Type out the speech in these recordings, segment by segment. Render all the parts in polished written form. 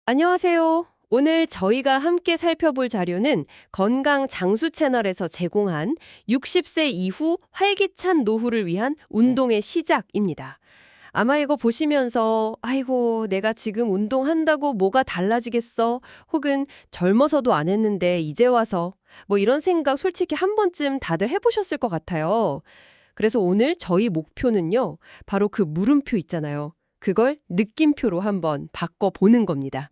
안녕하세요. 오늘 저희가 함께 살펴볼 자료는 건강 장수 채널에서 제공한 60세 이후 활기찬 노후를 위한 운동의 시작입니다. 아마 이거 보시면서 아이고 내가 지금 운동한다고 뭐가 달라지겠어? 혹은 젊어서도 안 했는데 이제 와서 뭐 이런 생각 솔직히 한 번쯤 다들 해보셨을 것 같아요. 그래서 오늘 저희 목표는요. 바로 그 물음표 있잖아요. 그걸 느낌표로 한번 바꿔보는 겁니다.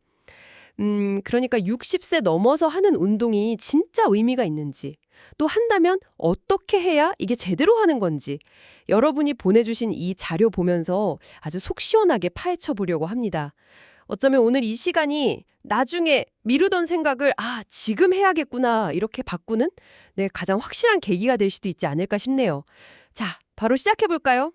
그러니까 60세 넘어서 하는 운동이 진짜 의미가 있는지, 또 한다면 어떻게 해야 이게 제대로 하는 건지, 여러분이 보내주신 이 자료 보면서 아주 속 시원하게 파헤쳐 보려고 합니다. 어쩌면 오늘 이 시간이 나중에 미루던 생각을 지금 해야겠구나 이렇게 바꾸는 가장 확실한 계기가 될 수도 있지 않을까 싶네요. 자, 바로 시작해 볼까요?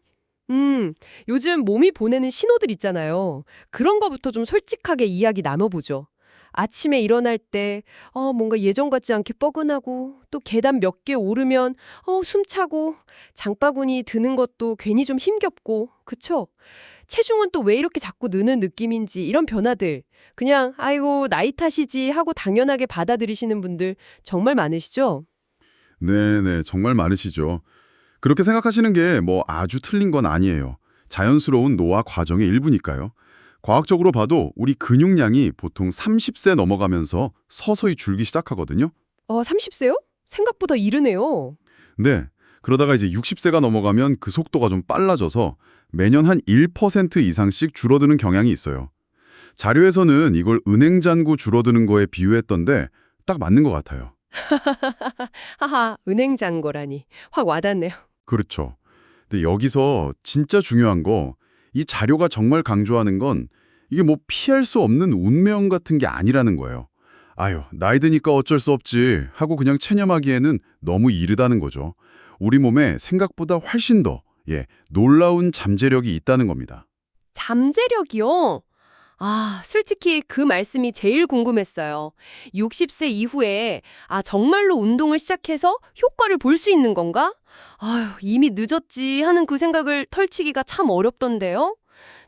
요즘 몸이 보내는 신호들 있잖아요. 그런 거부터 좀 솔직하게 이야기 나눠보죠. 아침에 일어날 때, 뭔가 예전 같지 않게 뻐근하고, 또 계단 몇 개 오르면, 숨차고, 장바구니 드는 것도 괜히 좀 힘겹고, 그쵸? 체중은 또 왜 이렇게 자꾸 느는 느낌인지, 이런 변화들. 그냥, 아이고, 나이 탓이지 하고 당연하게 받아들이시는 분들 정말 많으시죠? 네네, 정말 많으시죠. 그렇게 생각하시는 게 뭐 아주 틀린 건 아니에요. 자연스러운 노화 과정의 일부니까요. 과학적으로 봐도 우리 근육량이 보통 30세 넘어가면서 서서히 줄기 시작하거든요. 30세요? 생각보다 이르네요. 네, 그러다가 이제 60세가 넘어가면 그 속도가 좀 빨라져서 매년 한 1% 이상씩 줄어드는 경향이 있어요. 자료에서는 이걸 은행 잔고 줄어드는 거에 비유했던데 딱 맞는 것 같아요. 하하, 은행 잔고라니. 확 와닿네요. 그렇죠. 근데 여기서 진짜 중요한 거, 이 자료가 정말 강조하는 건 이게 뭐 피할 수 없는 운명 같은 게 아니라는 거예요. 아유, 나이 드니까 어쩔 수 없지 하고 그냥 체념하기에는 너무 이르다는 거죠. 우리 몸에 생각보다 훨씬 더 놀라운 잠재력이 있다는 겁니다. 잠재력이요? 솔직히 그 말씀이 제일 궁금했어요. 60세 이후에, 정말로 운동을 시작해서 효과를 볼 수 있는 건가? 아유, 이미 늦었지 하는 그 생각을 털치기가 참 어렵던데요?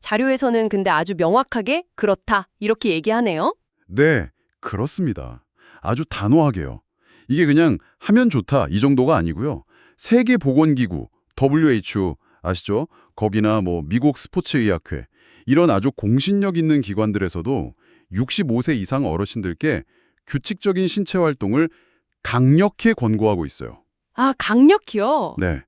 자료에서는 근데 아주 명확하게 그렇다, 이렇게 얘기하네요. 네, 그렇습니다. 아주 단호하게요. 이게 그냥 하면 좋다 이 정도가 아니고요. 세계보건기구, WHO 아시죠? 거기나 뭐 미국 스포츠의학회 이런 아주 공신력 있는 기관들에서도 65세 이상 어르신들께 규칙적인 신체 활동을 강력히 권고하고 있어요. 강력히요? 네.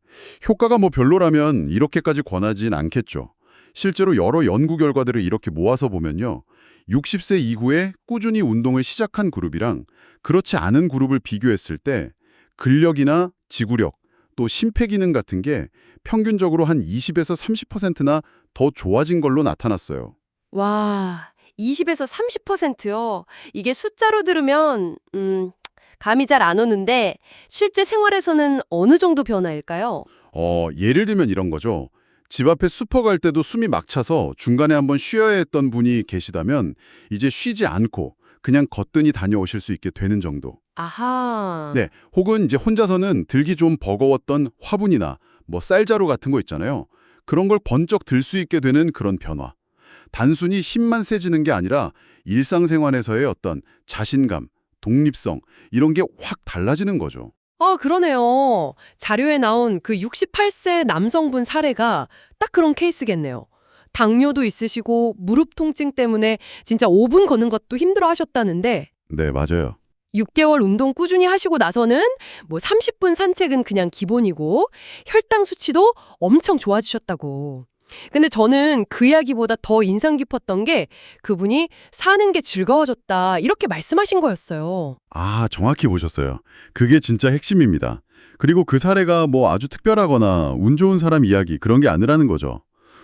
효과가 뭐 별로라면 이렇게까지 권하진 않겠죠. 실제로 여러 연구 결과들을 이렇게 모아서 보면요. 60세 이후에 꾸준히 운동을 시작한 그룹이랑 그렇지 않은 그룹을 비교했을 때 근력이나 지구력, 또 심폐기능 같은 게 평균적으로 한 20에서 30%나 더 좋아진 걸로 나타났어요. 와, 20에서 30%요? 이게 숫자로 들으면, 감이 잘 안 오는데, 실제 생활에서는 어느 정도 변화일까요? 예를 들면 이런 거죠. 집 앞에 슈퍼 갈 때도 숨이 막차서 중간에 한번 쉬어야 했던 분이 계시다면 이제 쉬지 않고 그냥 거뜬히 다녀오실 수 있게 되는 정도. 아하. 네, 혹은 이제 혼자서는 들기 좀 버거웠던 화분이나 뭐 쌀자루 같은 거 있잖아요. 그런 걸 번쩍 들 수 있게 되는 그런 변화. 단순히 힘만 세지는 게 아니라 일상생활에서의 어떤 자신감, 독립성 이런 게 확 달라지는 거죠. 그러네요. 자료에 나온 그 68세 남성분 사례가 딱 그런 케이스겠네요. 당뇨도 있으시고 무릎 통증 때문에 진짜 5분 걷는 것도 힘들어 하셨다는데 네, 맞아요. 6개월 운동 꾸준히 하시고 나서는 뭐 30분 산책은 그냥 기본이고 혈당 수치도 엄청 좋아지셨다고. 근데 저는 그 이야기보다 더 인상 깊었던 게 그분이 사는 게 즐거워졌다 이렇게 말씀하신 거였어요. 정확히 보셨어요. 그게 진짜 핵심입니다. 그리고 그 사례가 뭐 아주 특별하거나 운 좋은 사람 이야기 그런 게 아니라는 거죠.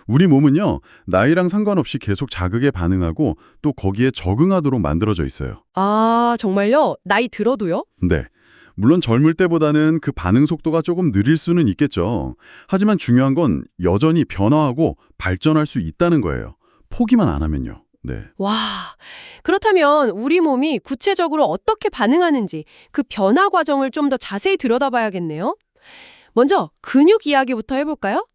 우리 몸은요, 나이랑 상관없이 계속 자극에 반응하고 또 거기에 적응하도록 만들어져 있어요. 정말요? 나이 들어도요? 네. 물론 젊을 때보다는 그 반응 속도가 조금 느릴 수는 있겠죠. 하지만 중요한 건 여전히 변화하고 발전할 수 있다는 거예요. 포기만 안 하면요. 네. 와, 그렇다면 우리 몸이 구체적으로 어떻게 반응하는지 그 변화 과정을 좀 더 자세히 들여다봐야겠네요. 먼저 근육 이야기부터 해볼까요?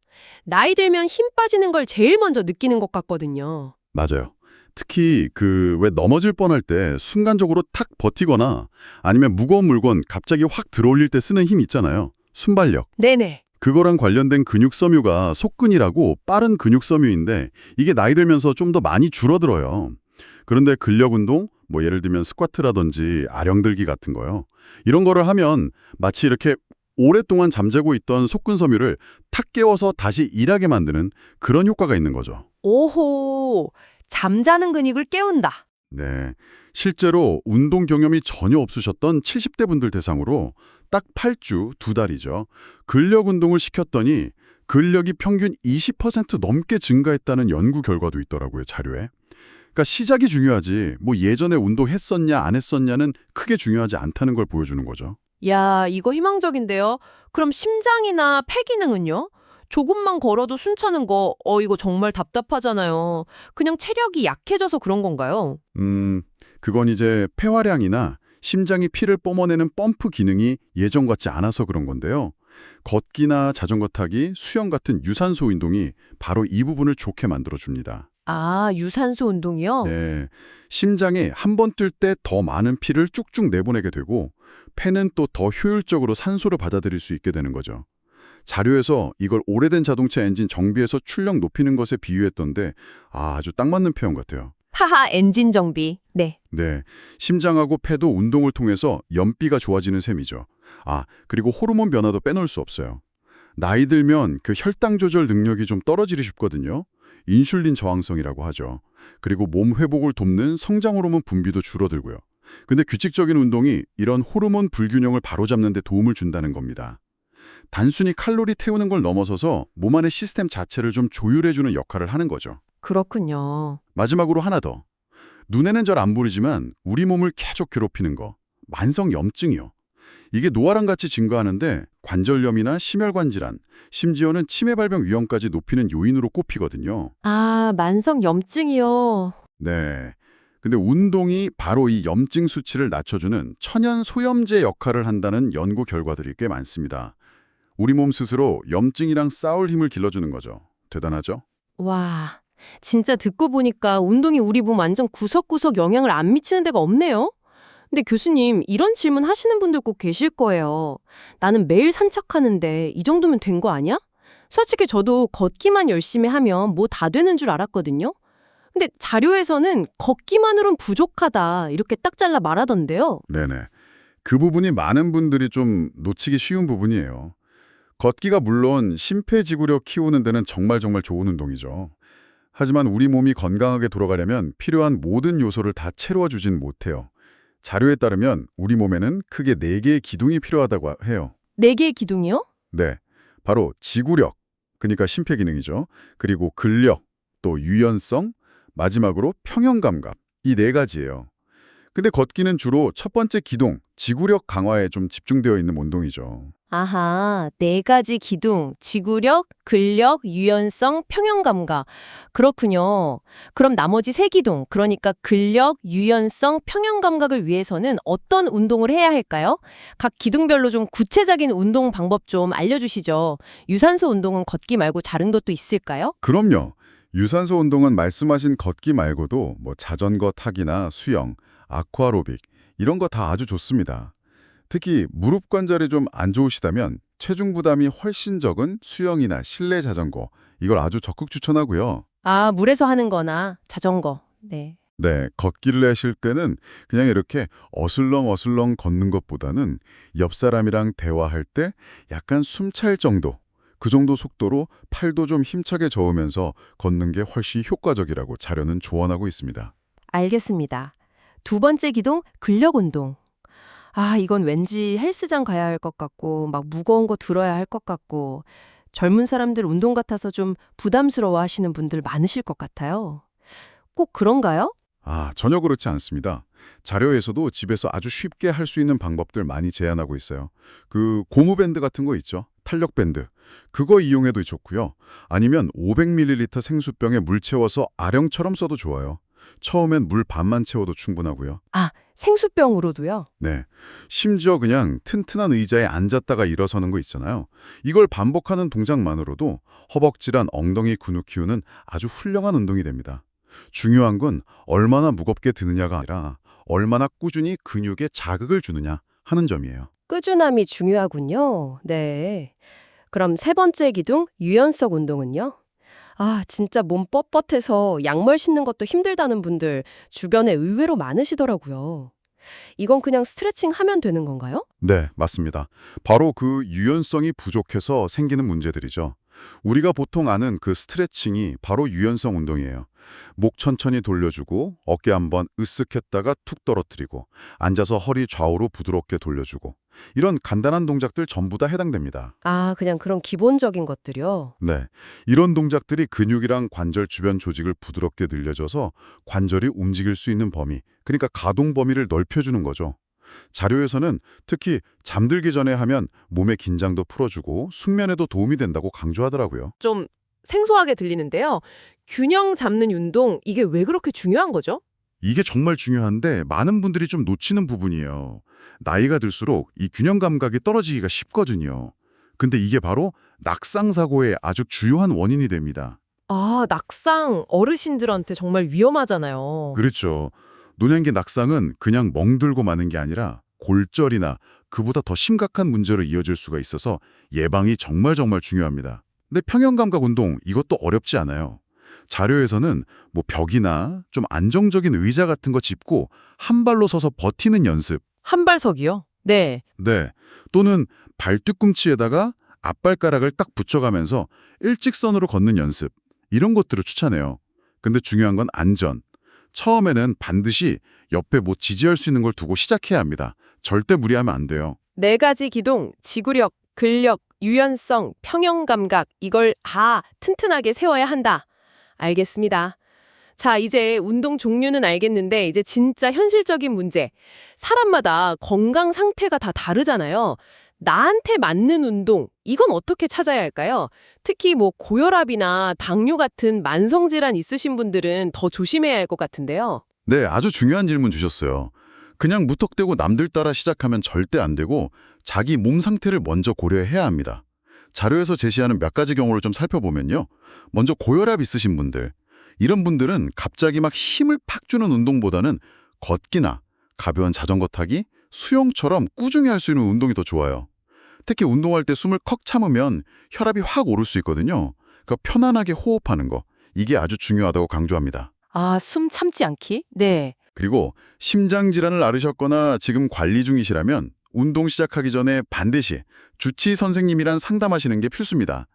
나이 들면 힘 빠지는 걸 제일 먼저 느끼는 것 같거든요. 맞아요. 특히 왜 넘어질 뻔할 때 순간적으로 탁 버티거나 아니면 무거운 물건 갑자기 확 들어올릴 때 쓰는 힘 있잖아요. 순발력. 네네. 그거랑 관련된 근육섬유가 속근이라고 빠른 근육섬유인데 이게 나이 들면서 좀 더 많이 줄어들어요. 그런데 근력 운동, 예를 들면 스쿼트라든지 아령들기 같은 거요. 이런 거를 하면 마치 이렇게 오랫동안 잠재고 있던 속근섬유를 탁 깨워서 다시 일하게 만드는 그런 효과가 있는 거죠. 오호, 잠자는 근육을 깨운다. 네. 실제로 운동 경험이 전혀 없으셨던 70대 분들 대상으로 딱 8주, 2달이죠. 근력 운동을 시켰더니 근력이 평균 20% 넘게 증가했다는 연구 결과도 있더라고요, 자료에. 그러니까 시작이 중요하지, 예전에 운동했었냐 안 했었냐는 크게 중요하지 않다는 걸 보여주는 거죠. 야, 이거 희망적인데요. 그럼 심장이나 폐 기능은요? 조금만 걸어도 숨차는 거, 이거 정말 답답하잖아요. 그냥 체력이 약해져서 그런 건가요? 그건 이제 폐활량이나 심장이 피를 뿜어내는 펌프 기능이 예전 같지 않아서 그런 건데요. 걷기나 자전거 타기, 수영 같은 유산소 운동이 바로 이 부분을 좋게 만들어줍니다. 아, 유산소 운동이요? 네, 심장에 한 번 뛸 때 더 많은 피를 쭉쭉 내보내게 되고 폐는 또 더 효율적으로 산소를 받아들일 수 있게 되는 거죠. 자료에서 이걸 오래된 자동차 엔진 정비에서 출력 높이는 것에 비유했던데 아주 딱 맞는 표현 같아요. 하하, 엔진 정비. 네. 네, 심장하고 폐도 운동을 통해서 연비가 좋아지는 셈이죠. 그리고 호르몬 변화도 빼놓을 수 없어요. 나이 들면 그 혈당 조절 능력이 좀 떨어지기 쉽거든요. 인슐린 저항성이라고 하죠. 그리고 몸 회복을 돕는 성장 호르몬 분비도 줄어들고요. 근데 규칙적인 운동이 이런 호르몬 불균형을 바로잡는 데 도움을 준다는 겁니다. 단순히 칼로리 태우는 걸 넘어서서 몸 안의 시스템 자체를 좀 조율해주는 역할을 하는 거죠. 그렇군요. 마지막으로 하나 더. 눈에는 잘 안 보이지만 우리 몸을 계속 괴롭히는 거. 만성 염증이요. 이게 노화랑 같이 증가하는데 관절염이나 심혈관 질환, 심지어는 치매 발병 위험까지 높이는 요인으로 꼽히거든요. 아, 만성 염증이요. 네. 근데 운동이 바로 이 염증 수치를 낮춰주는 천연 소염제 역할을 한다는 연구 결과들이 꽤 많습니다. 우리 몸 스스로 염증이랑 싸울 힘을 길러주는 거죠. 대단하죠? 와, 진짜 듣고 보니까 운동이 우리 몸 완전 구석구석 영향을 안 미치는 데가 없네요. 근데 교수님, 이런 질문 하시는 분들 꼭 계실 거예요. 나는 매일 산책하는데 이 정도면 된 거 아니야? 솔직히 저도 걷기만 열심히 하면 뭐 다 되는 줄 알았거든요. 근데 자료에서는 걷기만으로는 부족하다 이렇게 딱 잘라 말하던데요. 네네. 그 부분이 많은 분들이 좀 놓치기 쉬운 부분이에요. 걷기가 물론 심폐지구력 키우는 데는 정말 좋은 운동이죠. 하지만 우리 몸이 건강하게 돌아가려면 필요한 모든 요소를 다 채워주진 못해요. 자료에 따르면 우리 몸에는 크게 4개의 기둥이 필요하다고 해요. 4개의 기둥이요? 네, 바로 지구력, 그러니까 심폐기능이죠. 그리고 근력, 또 유연성, 마지막으로 평형감각, 이 4가지예요. 근데 걷기는 주로 첫 번째 기둥, 지구력 강화에 좀 집중되어 있는 운동이죠. 아하, 4가지 기둥, 지구력, 근력, 유연성, 평형감각. 그렇군요. 그럼 나머지 3기둥, 그러니까 근력, 유연성, 평형감각을 위해서는 어떤 운동을 해야 할까요? 각 기둥별로 좀 구체적인 운동 방법 좀 알려주시죠. 유산소 운동은 걷기 말고 다른 것도 있을까요? 그럼요. 유산소 운동은 말씀하신 걷기 말고도 자전거 타기나 수영, 아쿠아로빅 이런 거 다 아주 좋습니다. 특히 무릎 관절이 좀 안 좋으시다면 체중 부담이 훨씬 적은 수영이나 실내 자전거 이걸 아주 적극 추천하고요. 아, 물에서 하는 거나 자전거. 네. 네, 걷기를 하실 때는 그냥 이렇게 어슬렁어슬렁 걷는 것보다는 옆 사람이랑 대화할 때 약간 숨찰 정도, 그 정도 속도로 팔도 좀 힘차게 저으면서 걷는 게 훨씬 효과적이라고 자료는 조언하고 있습니다. 알겠습니다. 2번째 기둥, 근력 운동. 아, 이건 왠지 헬스장 가야 할 것 같고, 막 무거운 거 들어야 할 것 같고, 젊은 사람들 운동 같아서 좀 부담스러워 하시는 분들 많으실 것 같아요. 꼭 그런가요? 전혀 그렇지 않습니다. 자료에서도 집에서 아주 쉽게 할 수 있는 방법들 많이 제안하고 있어요. 그 고무밴드 같은 거 있죠? 탄력밴드. 그거 이용해도 좋고요. 아니면 500ml 생수병에 물 채워서 아령처럼 써도 좋아요. 처음엔 물 반만 채워도 충분하고요. 아, 생수병으로도요? 네. 심지어 그냥 튼튼한 의자에 앉았다가 일어서는 거 있잖아요. 이걸 반복하는 동작만으로도 허벅지란 엉덩이 근육 키우는 아주 훌륭한 운동이 됩니다. 중요한 건 얼마나 무겁게 드느냐가 아니라 얼마나 꾸준히 근육에 자극을 주느냐 하는 점이에요. 꾸준함이 중요하군요. 네. 그럼 세 번째 기둥, 유연성 운동은요? 아, 진짜 몸 뻣뻣해서 양말 신는 것도 힘들다는 분들 주변에 의외로 많으시더라고요. 이건 그냥 스트레칭 하면 되는 건가요? 네, 맞습니다. 바로 그 유연성이 부족해서 생기는 문제들이죠. 우리가 보통 아는 그 스트레칭이 바로 유연성 운동이에요. 목 천천히 돌려주고 어깨 한번 으쓱했다가 툭 떨어뜨리고 앉아서 허리 좌우로 부드럽게 돌려주고 이런 간단한 동작들 전부 다 해당됩니다. 아, 그냥 그런 기본적인 것들이요. 네, 이런 동작들이 근육이랑 관절 주변 조직을 부드럽게 늘려줘서 관절이 움직일 수 있는 범위, 그러니까 가동 범위를 넓혀주는 거죠. 자료에서는 특히 잠들기 전에 하면 몸의 긴장도 풀어주고 숙면에도 도움이 된다고 강조하더라고요. 좀 생소하게 들리는데요. 균형 잡는 운동, 이게 왜 그렇게 중요한 거죠? 이게 정말 중요한데 많은 분들이 좀 놓치는 부분이에요. 나이가 들수록 이 균형 감각이 떨어지기가 쉽거든요. 근데 이게 바로 낙상 사고의 아주 주요한 원인이 됩니다. 아, 낙상 어르신들한테 정말 위험하잖아요. 그렇죠. 노년기 낙상은 그냥 멍들고 마는 게 아니라 골절이나 그보다 더 심각한 문제로 이어질 수가 있어서 예방이 정말 중요합니다. 근데 평형감각 운동 이것도 어렵지 않아요. 자료에서는 뭐 벽이나 좀 안정적인 의자 같은 거 짚고 한 발로 서서 버티는 연습, 한발석이요? 네. 네, 또는 발뒤꿈치에다가 앞발가락을 딱 붙여가면서 일직선으로 걷는 연습, 이런 것들을 추천해요. 근데 중요한 건 안전. 처음에는 반드시 옆에 뭐 지지할 수 있는 걸 두고 시작해야 합니다. 절대 무리하면 안 돼요. 네 가지 기둥, 지구력, 근력, 유연성, 평형 감각, 이걸 다 튼튼하게 세워야 한다. 알겠습니다. 자, 이제 운동 종류는 알겠는데 이제 진짜 현실적인 문제. 사람마다 건강 상태가 다 다르잖아요. 나한테 맞는 운동, 이건 어떻게 찾아야 할까요? 특히 뭐 고혈압이나 당뇨 같은 만성질환 있으신 분들은 더 조심해야 할 것 같은데요. 네, 아주 중요한 질문 주셨어요. 그냥 무턱대고 남들 따라 시작하면 절대 안 되고 자기 몸 상태를 먼저 고려해야 합니다. 자료에서 제시하는 몇 가지 경우를 좀 살펴보면요. 먼저 고혈압 있으신 분들. 이런 분들은 갑자기 막 힘을 팍 주는 운동보다는 걷기나 가벼운 자전거 타기, 수영처럼 꾸준히 할 수 있는 운동이 더 좋아요. 특히 운동할 때 숨을 컥 참으면 혈압이 확 오를 수 있거든요. 그러니까 편안하게 호흡하는 거. 이게 아주 중요하다고 강조합니다. 아, 숨 참지 않기? 네. 그리고 심장질환을 앓으셨거나 지금 관리 중이시라면 운동 시작하기 전에 반드시 주치 선생님이랑 상담하시는 게 필수입니다.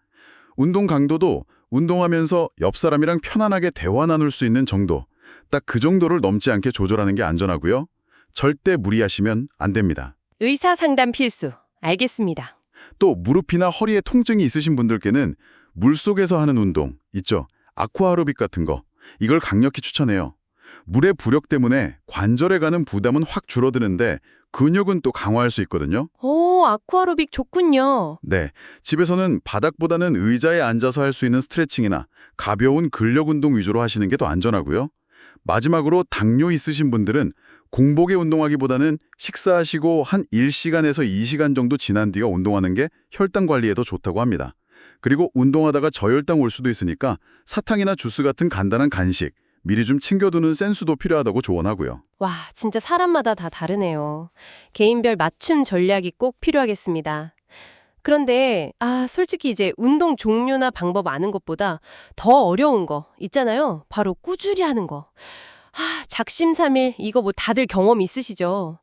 운동 강도도 운동하면서 옆 사람이랑 편안하게 대화 나눌 수 있는 정도, 딱 그 정도를 넘지 않게 조절하는 게 안전하고요. 절대 무리하시면 안 됩니다. 의사 상담 필수. 알겠습니다. 또 무릎이나 허리에 통증이 있으신 분들께는 물속에서 하는 운동 있죠. 아쿠아로빅 같은 거. 이걸 강력히 추천해요. 물의 부력 때문에 관절에 가는 부담은 확 줄어드는데 근육은 또 강화할 수 있거든요. 오, 아쿠아로빅 좋군요. 네, 집에서는 바닥보다는 의자에 앉아서 할 수 있는 스트레칭이나 가벼운 근력 운동 위주로 하시는 게 더 안전하고요. 마지막으로 당뇨 있으신 분들은 공복에 운동하기보다는 식사하시고 한 1시간에서 2시간 정도 지난 뒤가 운동하는 게 혈당 관리에도 좋다고 합니다. 그리고 운동하다가 저혈당 올 수도 있으니까 사탕이나 주스 같은 간단한 간식, 미리 좀 챙겨두는 센스도 필요하다고 조언하고요. 와, 진짜 사람마다 다 다르네요. 개인별 맞춤 전략이 꼭 필요하겠습니다. 그런데 솔직히 이제 운동 종류나 방법 아는 것보다 더 어려운 거 있잖아요. 바로 꾸준히 하는 거. 작심삼일 이거 뭐 다들 경험 있으시죠?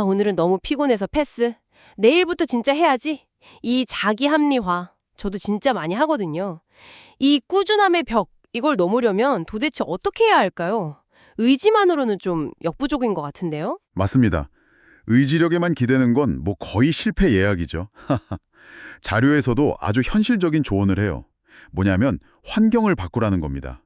오늘은 너무 피곤해서 패스. 내일부터 진짜 해야지. 이 자기 합리화. 저도 진짜 많이 하거든요. 이 꾸준함의 벽, 이걸 넘으려면 도대체 어떻게 해야 할까요? 의지만으로는 좀 역부족인 것 같은데요? 맞습니다. 의지력에만 기대는 건 뭐 거의 실패 예약이죠. 자료에서도 아주 현실적인 조언을 해요. 뭐냐면 환경을 바꾸라는 겁니다.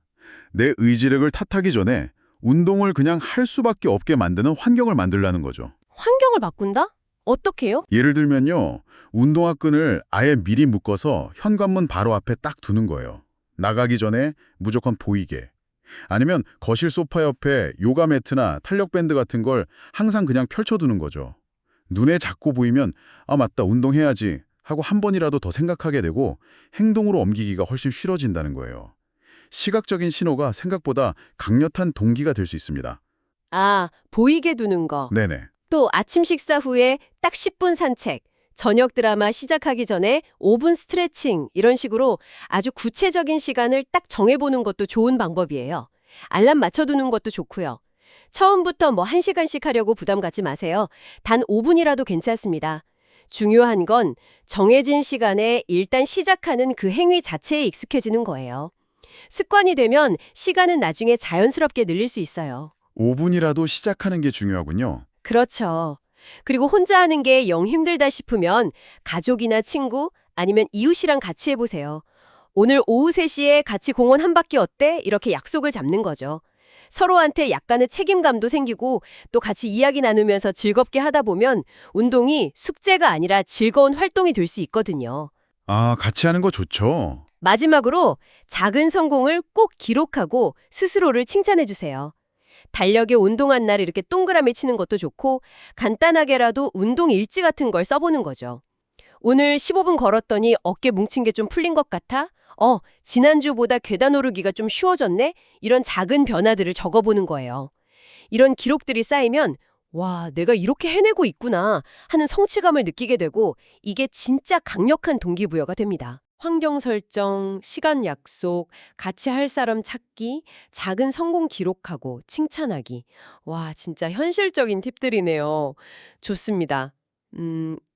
내 의지력을 탓하기 전에 운동을 그냥 할 수밖에 없게 만드는 환경을 만들라는 거죠. 환경을 바꾼다? 어떻게요? 예를 들면요. 운동화 끈을 아예 미리 묶어서 현관문 바로 앞에 딱 두는 거예요. 나가기 전에 무조건 보이게. 아니면 거실 소파 옆에 요가 매트나 탄력 밴드 같은 걸 항상 그냥 펼쳐두는 거죠. 눈에 자꾸 보이면 맞다, 운동해야지 하고 한 번이라도 더 생각하게 되고 행동으로 옮기기가 훨씬 쉬워진다는 거예요. 시각적인 신호가 생각보다 강력한 동기가 될 수 있습니다. 아, 보이게 두는 거. 네네. 또 아침 식사 후에 딱 10분 산책, 저녁 드라마 시작하기 전에 5분 스트레칭 이런 식으로 아주 구체적인 시간을 딱 정해보는 것도 좋은 방법이에요. 알람 맞춰두는 것도 좋고요. 처음부터 뭐 1시간씩 하려고 부담 갖지 마세요. 단 5분이라도 괜찮습니다. 중요한 건 정해진 시간에 일단 시작하는 그 행위 자체에 익숙해지는 거예요. 습관이 되면 시간은 나중에 자연스럽게 늘릴 수 있어요. 5분이라도 시작하는 게 중요하군요. 그렇죠. 그리고 혼자 하는 게 영 힘들다 싶으면 가족이나 친구 아니면 이웃이랑 같이 해보세요. 오늘 오후 3시에 같이 공원 한 바퀴 어때? 이렇게 약속을 잡는 거죠. 서로한테 약간의 책임감도 생기고 또 같이 이야기 나누면서 즐겁게 하다 보면 운동이 숙제가 아니라 즐거운 활동이 될 수 있거든요. 아, 같이 하는 거 좋죠. 마지막으로 작은 성공을 꼭 기록하고 스스로를 칭찬해 주세요. 달력에 운동한 날 이렇게 동그라미 치는 것도 좋고 간단하게라도 운동 일지 같은 걸 써보는 거죠. 오늘 15분 걸었더니 어깨 뭉친 게 좀 풀린 것 같아? 지난주보다 계단 오르기가 좀 쉬워졌네? 이런 작은 변화들을 적어보는 거예요. 이런 기록들이 쌓이면 와, 내가 이렇게 해내고 있구나 하는 성취감을 느끼게 되고 이게 진짜 강력한 동기부여가 됩니다. 환경 설정, 시간 약속, 같이 할 사람 찾기, 작은 성공 기록하고 칭찬하기. 와, 진짜 현실적인 팁들이네요. 좋습니다.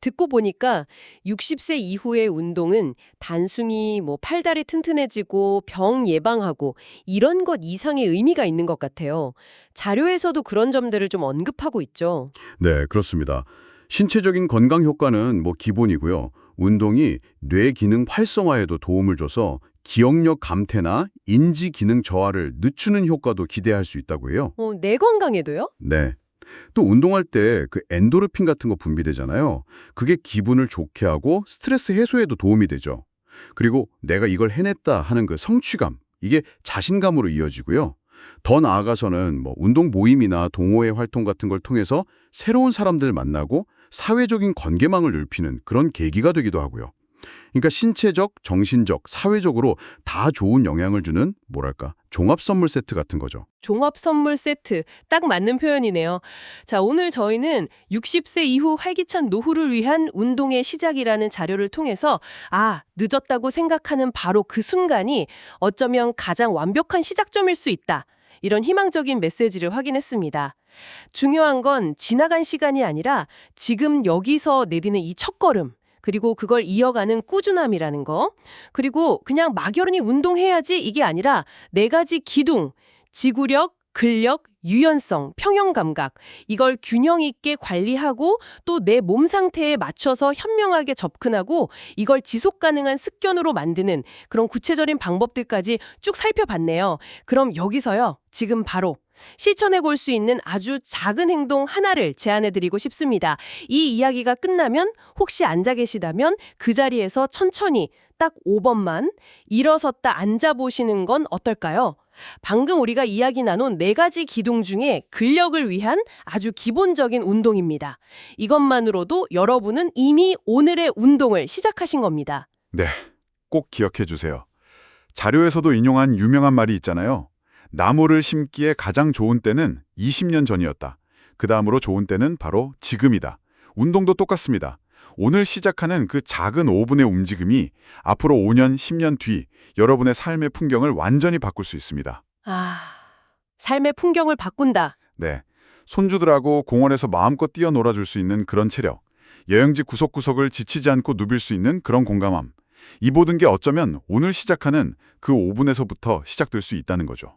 듣고 보니까 60세 이후의 운동은 단순히 뭐 팔다리 튼튼해지고 병 예방하고 이런 것 이상의 의미가 있는 것 같아요. 자료에서도 그런 점들을 좀 언급하고 있죠. 네, 그렇습니다. 신체적인 건강 효과는 뭐 기본이고요. 운동이 뇌 기능 활성화에도 도움을 줘서 기억력 감퇴나 인지 기능 저하를 늦추는 효과도 기대할 수 있다고 해요. 내 건강에도요? 네. 또 운동할 때 그 엔도르핀 같은 거 분비되잖아요. 그게 기분을 좋게 하고 스트레스 해소에도 도움이 되죠. 그리고 내가 이걸 해냈다 하는 그 성취감, 이게 자신감으로 이어지고요. 더 나아가서는 뭐 운동 모임이나 동호회 활동 같은 걸 통해서 새로운 사람들 만나고 사회적인 관계망을 넓히는 그런 계기가 되기도 하고요. 그러니까 신체적, 정신적, 사회적으로 다 좋은 영향을 주는 뭐랄까 종합 선물 세트 같은 거죠. 종합 선물 세트. 딱 맞는 표현이네요. 자, 오늘 저희는 60세 이후 활기찬 노후를 위한 운동의 시작이라는 자료를 통해서 늦었다고 생각하는 바로 그 순간이 어쩌면 가장 완벽한 시작점일 수 있다. 이런 희망적인 메시지를 확인했습니다. 중요한 건 지나간 시간이 아니라 지금 여기서 내디는 이 첫걸음. 그리고 그걸 이어가는 꾸준함이라는 거. 그리고 그냥 막연히 운동해야지 이게 아니라 4가지 기둥, 지구력, 근력, 유연성, 평형감각 이걸 균형 있게 관리하고 또 내 몸 상태에 맞춰서 현명하게 접근하고 이걸 지속 가능한 습관으로 만드는 그런 구체적인 방법들까지 쭉 살펴봤네요. 그럼 여기서요. 지금 바로 실천해 볼 수 있는 아주 작은 행동 하나를 제안해 드리고 싶습니다. 이 이야기가 끝나면 혹시 앉아 계시다면 그 자리에서 천천히 딱 5번만 일어섰다 앉아 보시는 건 어떨까요? 방금 우리가 이야기 나눈 4가지 기둥 중에 근력을 위한 아주 기본적인 운동입니다. 이것만으로도 여러분은 이미 오늘의 운동을 시작하신 겁니다. 네, 꼭 기억해 주세요. 자료에서도 인용한 유명한 말이 있잖아요. 나무를 심기에 가장 좋은 때는 20년 전이었다. 그 다음으로 좋은 때는 바로 지금이다. 운동도 똑같습니다. 오늘 시작하는 그 작은 5분의 움직임이 앞으로 5년, 10년 뒤 여러분의 삶의 풍경을 완전히 바꿀 수 있습니다. 삶의 풍경을 바꾼다. 네, 손주들하고 공원에서 마음껏 뛰어놀아줄 수 있는 그런 체력, 여행지 구석구석을 지치지 않고 누빌 수 있는 그런 공감함, 이 모든 게 어쩌면 오늘 시작하는 그 5분에서부터 시작될 수 있다는 거죠.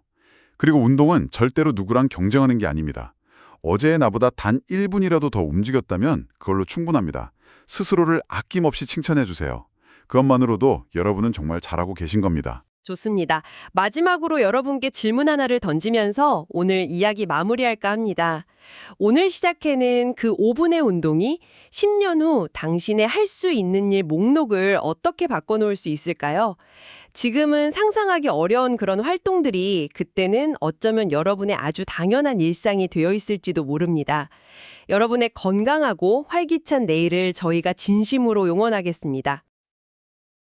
그리고 운동은 절대로 누구랑 경쟁하는 게 아닙니다. 어제의 나보다 단 1분이라도 더 움직였다면 그걸로 충분합니다. 스스로를 아낌없이 칭찬해 주세요. 그것만으로도 여러분은 정말 잘하고 계신 겁니다. 좋습니다. 마지막으로 여러분께 질문 하나를 던지면서 오늘 이야기 마무리할까 합니다. 오늘 시작해낸 그 5분의 운동이 10년 후 당신의 할 수 있는 일 목록을 어떻게 바꿔놓을 수 있을까요? 지금은 상상하기 어려운 그런 활동들이 그때는 어쩌면 여러분의 아주 당연한 일상이 되어 있을지도 모릅니다. 여러분의 건강하고 활기찬 내일을 저희가 진심으로 응원하겠습니다.